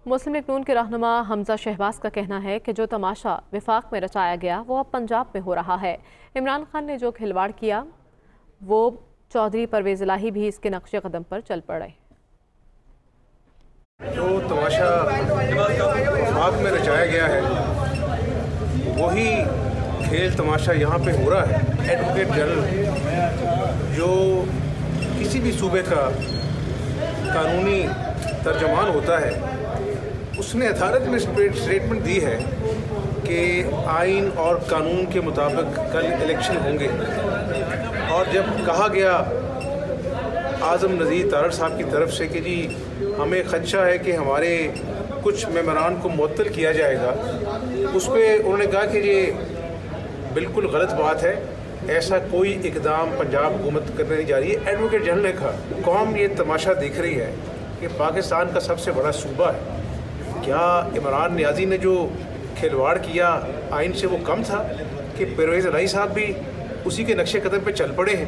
मुस्लिम league नून के रहनुमा हमजा शहबाज का कहना है कि जो तमाशा विफाक में रचाया गया वो अब पंजाब में हो रहा है। इमरान खान ने जो खिलवाड़ किया वो चौधरी परवेज इलाही भी इसके नक्शे कदम पर चल पड़े। जो तमाशा विफाक में रचाया गया है वही खेल तमाशा यहाँ पे हो रहा है। एडवोकेट जनरल जो किसी भी सूबे का कानूनी तर्जमान होता है उसने अदालत में स्टेटमेंट दी है कि आइन और कानून के मुताबिक कल इलेक्शन होंगे। और जब कहा गया आज़म नज़ीर तारड़ साहब की तरफ से कि जी हमें खदशा है कि हमारे कुछ मेंबरान को मुअत्तल किया जाएगा, उस पर उन्होंने कहा कि ये बिल्कुल गलत बात है, ऐसा कोई इकदाम पंजाब हुकूमत करने नहीं जा रही है। एडवोकेट जनरल ने कहा कौम ये तमाशा देख रही है कि पाकिस्तान का सबसे बड़ा सूबा है, क्या इमरान नियाज़ी ने जो खिलवाड़ किया आइन से वो कम था कि परवेज़ इलाही साहब भी उसी के नक्शे कदम पे चल पड़े हैं।